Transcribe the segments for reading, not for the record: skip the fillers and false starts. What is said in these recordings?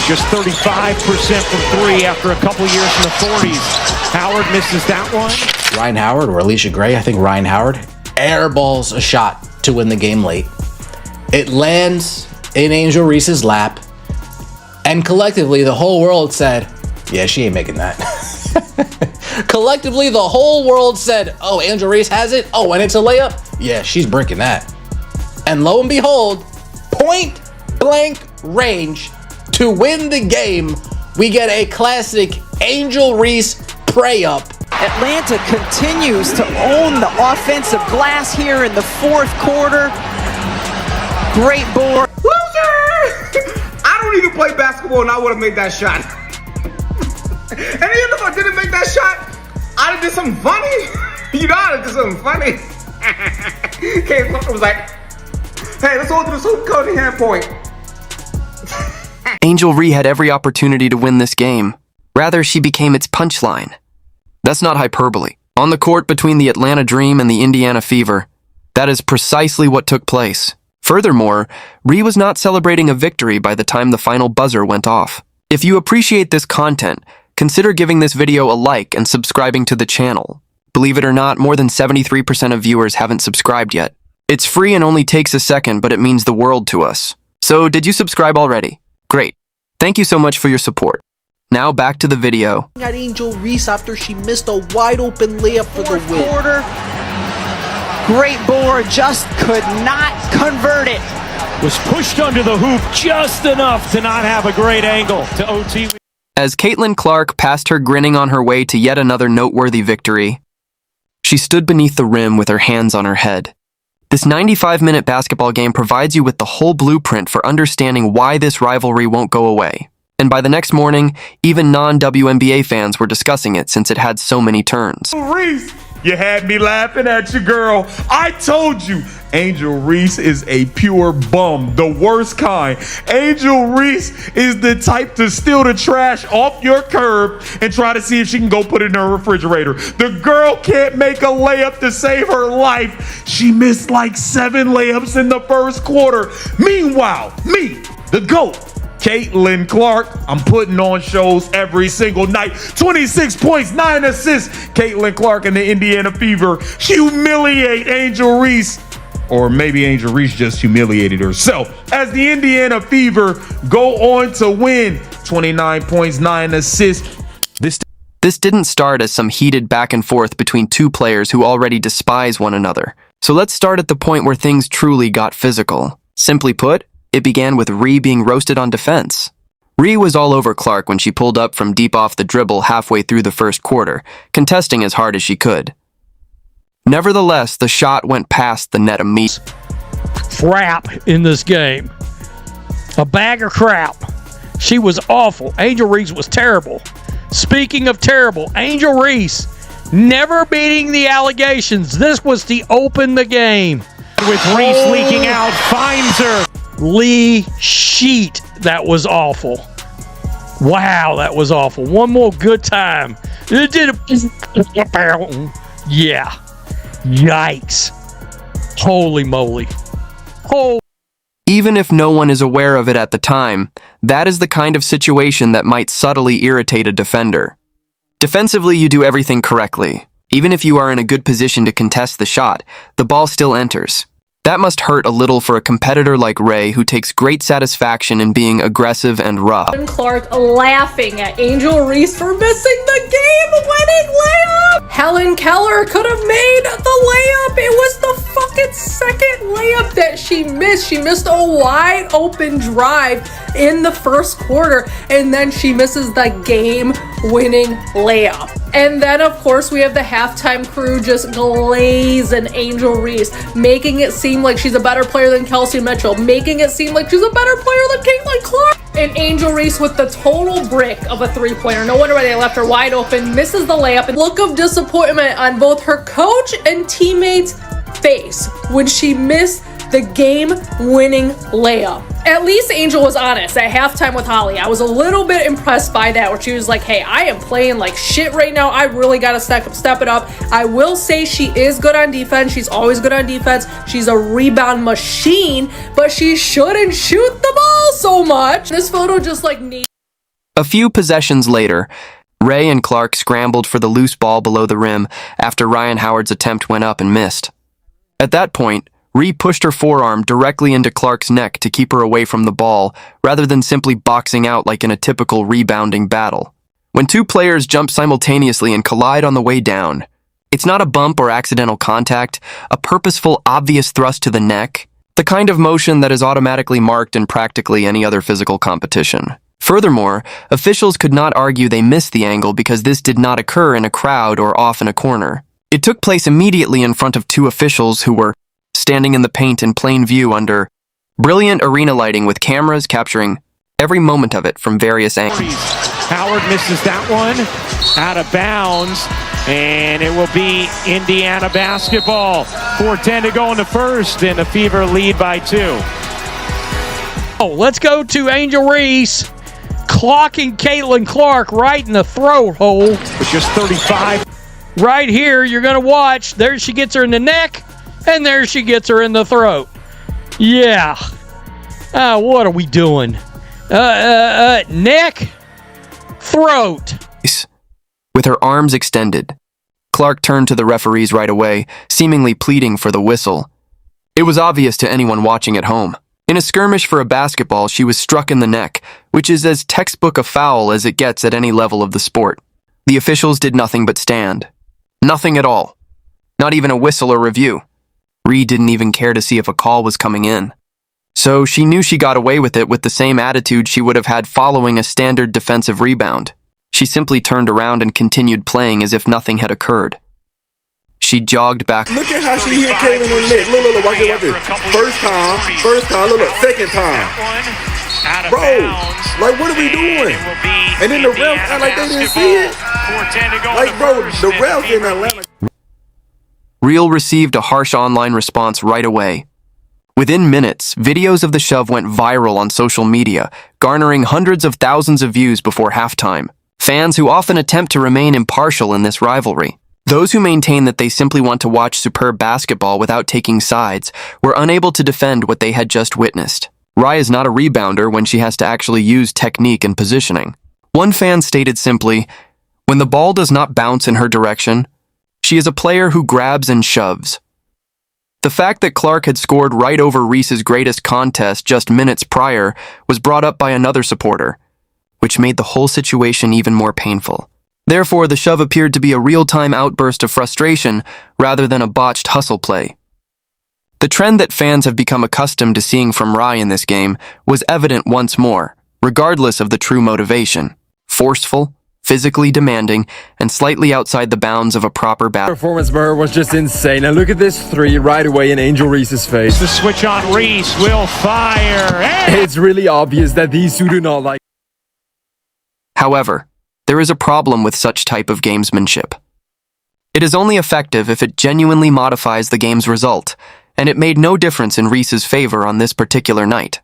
just 35% from three after a couple years in the 40s. Howard misses that one. Ryan Howard or Alicia Gray, I think Ryan Howard, airballs a shot to win the game late. It lands in Angel Reese's lap, and collectively the whole world said, yeah, she ain't making that. Collectively the whole world said, oh, Angel Reese has it? Oh, and it's a layup? Yeah, she's breaking that. And lo and behold, point blank range to win the game, we get a classic Angel Reese pray up. Atlanta continues to own the offensive glass here in the fourth quarter. Great board. Loser! I don't even play basketball and I would have made that shot. And even if I didn't make that shot, I'd have did something funny. You know, I'd have did something funny. Came up and was like, hey, let's all do this hoop code and hand point. Angel Reese had every opportunity to win this game. Rather, she became its punchline. That's not hyperbole. On the court between the Atlanta Dream and the Indiana Fever, that is precisely what took place. Furthermore, Reese was not celebrating a victory by the time the final buzzer went off. If you appreciate this content, consider giving this video a like and subscribing to the channel. Believe it or not, more than 73% of viewers haven't subscribed yet. It's free and only takes a second, but it means the world to us. So, did you subscribe already? Great. Thank you so much for your support. Now back to the video. At Angel Reese after she missed a wide open layup for the win. Quarter. Great board, just could not convert it. Was pushed under the hoop just enough to not have a great angle to OT. As Caitlin Clark passed her grinning on her way to yet another noteworthy victory, she stood beneath the rim with her hands on her head. This 95-minute basketball game provides you with the whole blueprint for understanding why this rivalry won't go away. And by the next morning, even non-WNBA fans were discussing it since it had so many turns. Reese, you had me laughing at you, girl. I told you, Angel Reese is a pure bum, the worst kind. Angel Reese is the type to steal the trash off your curb and try to see if she can go put it in her refrigerator. The girl can't make a layup to save her life. She missed like 7 layups in the first quarter. Meanwhile, me, the GOAT, Caitlin Clark, I'm putting on shows every single night. 26 points, 9 assists. Caitlin Clark and the Indiana Fever humiliate Angel Reese. Or maybe Angel Reese just humiliated herself. As the Indiana Fever go on to win 29 points, 9 assists. This didn't start as some heated back and forth between two players who already despise one another. So let's start at the point where things truly got physical. Simply put, it began with Reese being roasted on defense. Reese was all over Clark when she pulled up from deep off the dribble halfway through the first quarter, contesting as hard as she could. Nevertheless, the shot went past the net immediately. Crap in this game. A bag of crap. She was awful. Angel Reese was terrible. Speaking of terrible, Angel Reese never beating the allegations. This was to open the game. With Reese leaking out, finds her. Lee Sheet, that was awful. Wow, that was awful. One more good time. It did a... Yeah. Yikes. Holy moly. Oh. Even if no one is aware of it at the time, that is the kind of situation that might subtly irritate a defender. Defensively, you do everything correctly. Even if you are in a good position to contest the shot, the ball still enters. That must hurt a little for a competitor like Ray, who takes great satisfaction in being aggressive and rough. Clark laughing at Angel Reese for missing the game-winning layup. Helen Keller could have made the layup. It was the fucking second layup that she missed. She missed a wide open drive in the first quarter, and then she misses the game-winning layup. And then, of course, we have the halftime crew just glazing Angel Reese, making it seem like she's a better player than Kelsey Mitchell, making it seem like she's a better player than Caitlin Clark. And Angel Reese with the total brick of a three-pointer. No wonder why they left her wide open, misses the layup. And look of disappointment on both her coach and teammates' face when she missed the game-winning layup. At least Angel was honest at halftime with Holly. I was a little bit impressed by that, where she was like, hey, I am playing like shit right now. I really got to step it up. I will say she is good on defense. She's always good on defense. She's a rebound machine, but she shouldn't shoot the ball so much. This photo just like needs A few possessions later, Ray and Clark scrambled for the loose ball below the rim after Ryan Howard's attempt went up and missed. At that point, Ree pushed her forearm directly into Clark's neck to keep her away from the ball, rather than simply boxing out like in a typical rebounding battle. When two players jump simultaneously and collide on the way down, it's not a bump or accidental contact, a purposeful, obvious thrust to the neck, the kind of motion that is automatically marked in practically any other physical competition. Furthermore, officials could not argue they missed the angle because this did not occur in a crowd or off in a corner. It took place immediately in front of two officials who were standing in the paint in plain view under brilliant arena lighting with cameras capturing every moment of it from various angles. Howard misses that one, out of bounds, and it will be Indiana basketball. 4:10 to go in the first, and the Fever lead by 2. Oh, let's go to Angel Reese clocking Caitlin Clark right in the throat hole. With just 35. Right here, you're going to watch. There she gets her in the neck, and there she gets her in the throat. Yeah. What are we doing? Neck, throat. With her arms extended, Clark turned to the referees right away, seemingly pleading for the whistle. It was obvious to anyone watching at home. In a skirmish for a basketball, she was struck in the neck, which is as textbook a foul as it gets at any level of the sport. The officials did nothing but stand. Nothing at all. Not even a whistle or review. Ree didn't even care to see if a call was coming in. So she knew she got away with it with the same attitude she would have had following a standard defensive rebound. She simply turned around and continued playing as if nothing had occurred. She jogged back. Look at how she hit Caitlin in the neck. Look, watch this. First time, look, second time. Bro, like, what are we doing? And then the refs act like they didn't see it. Like, bro, the refs in Atlanta. Real received a harsh online response right away. Within minutes, videos of the shove went viral on social media, garnering hundreds of thousands of views before halftime. Fans who often attempt to remain impartial in this rivalry. Those who maintain that they simply want to watch superb basketball without taking sides were unable to defend what they had just witnessed. Rye is not a rebounder when she has to actually use technique and positioning. One fan stated simply, "When the ball does not bounce in her direction, she is a player who grabs and shoves." The fact that Clark had scored right over Reese's greatest contest just minutes prior was brought up by another supporter, which made the whole situation even more painful. Therefore, the shove appeared to be a real-time outburst of frustration rather than a botched hustle play. The trend that fans have become accustomed to seeing from Rye in this game was evident once more, regardless of the true motivation. Forceful, physically demanding, and slightly outside the bounds of a proper battle. Performance by her was just insane. Now look at this three right away in Angel Reese's face. The switch on Reese will fire. Hey! It's really obvious that these two do not like. However, there is a problem with such type of gamesmanship. It is only effective if it genuinely modifies the game's result, and it made no difference in Reese's favor on this particular night.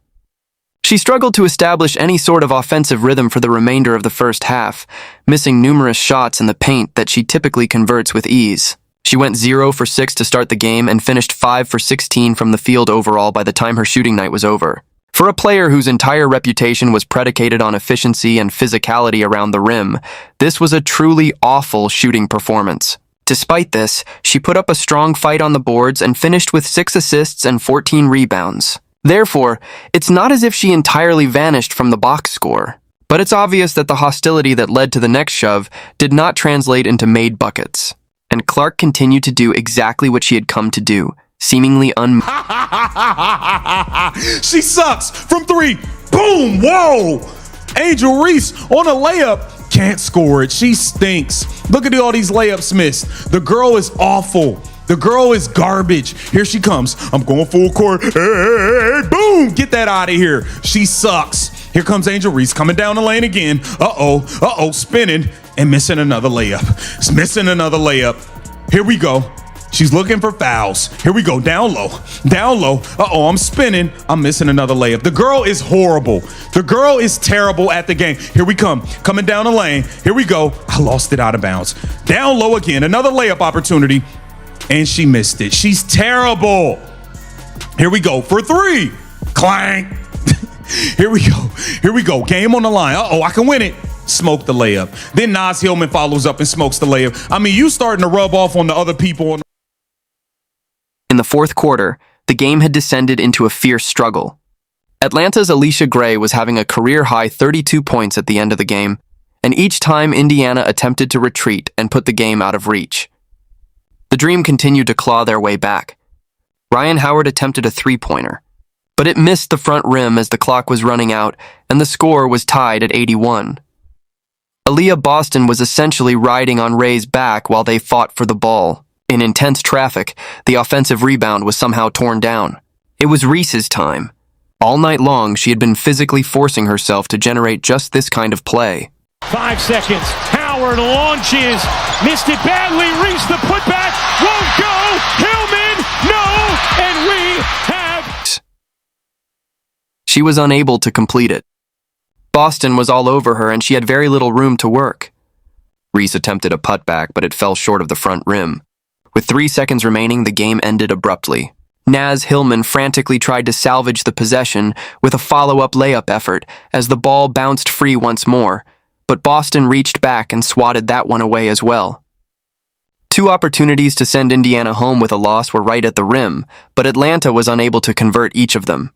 She struggled to establish any sort of offensive rhythm for the remainder of the first half, missing numerous shots in the paint that she typically converts with ease. She went 0 for 6 to start the game and finished 5 for 16 from the field overall by the time her shooting night was over. For a player whose entire reputation was predicated on efficiency and physicality around the rim, this was a truly awful shooting performance. Despite this, she put up a strong fight on the boards and finished with 6 assists and 14 rebounds. Therefore, it's not as if she entirely vanished from the box score. But it's obvious that the hostility that led to the next shove did not translate into made buckets. And Clark continued to do exactly what she had come to do, seemingly She sucks from 3. Boom! Whoa! Angel Reese on a layup. Can't score it. She stinks. Look at all these layups missed. The girl is awful. The girl is garbage. Here she comes. I'm going full court. Hey, boom! Get that out of here. She sucks. Here comes Angel Reese coming down the lane again. Uh-oh, spinning and missing another layup. It's missing another layup. Here we go. She's looking for fouls. Here we go, down low. Uh-oh, I'm spinning. I'm missing another layup. The girl is horrible. The girl is terrible at the game. Here we come, coming down the lane. Here we go. I lost it out of bounds. Down low again, another layup opportunity. And she missed it. She's terrible. Here we go for 3. Clank. Here we go. Game on the line. Uh-oh, I can win it. Smoke the layup. Then Naz Hillman follows up and smokes the layup. I mean, you starting to rub off on the other people. In the fourth quarter, the game had descended into a fierce struggle. Atlanta's Alicia Gray was having a career-high 32 points at the end of the game, and each time Indiana attempted to retreat and put the game out of reach. The Dream continued to claw their way back. Ryan Howard attempted a three-pointer, but it missed the front rim as the clock was running out and the score was tied at 81. Aaliyah Boston was essentially riding on Ray's back while they fought for the ball. In intense traffic, the offensive rebound was somehow torn down. It was Reese's time. All night long, she had been physically forcing herself to generate just this kind of play. 5 seconds. Howard launches. Missed it badly. Reese the putback. Won't go. Hillman. No. And we have... She was unable to complete it. Boston was all over her and she had very little room to work. Reese attempted a putback, but it fell short of the front rim. With 3 seconds remaining, the game ended abruptly. Naz Hillman frantically tried to salvage the possession with a follow-up layup effort as the ball bounced free once more, but Boston reached back and swatted that one away as well. 2 opportunities to send Indiana home with a loss were right at the rim, but Atlanta was unable to convert each of them.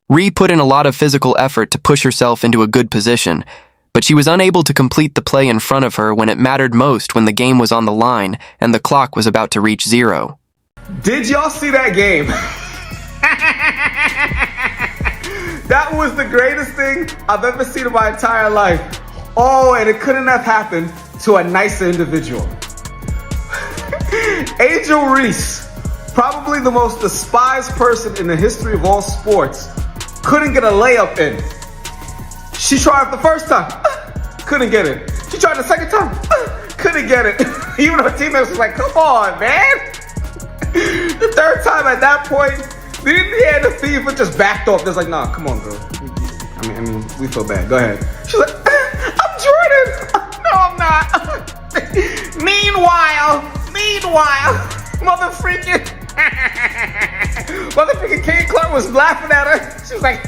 Ree put in a lot of physical effort to push herself into a good position, but she was unable to complete the play in front of her when it mattered most when the game was on the line and the clock was about to reach 0. Did y'all see that game? That was the greatest thing I've ever seen in my entire life. Oh, and it couldn't have happened to a nicer individual. Angel Reese, probably the most despised person in the history of all sports, couldn't get a layup in. She tried the first time, couldn't get it. She tried the second time, couldn't get it. Even her teammates was like, come on, man. The third time at that point, the Indiana Fever just backed off. They're like, nah, come on, girl. I mean, we feel bad. Go ahead. She's like, I'm Jordan. No, I'm not. Meanwhile, mother freaking Kate Clark was laughing at her. She was like,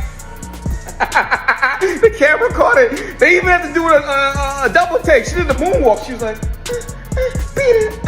the camera caught it. They even had to do a double take. She did the moonwalk. She was like, beat it.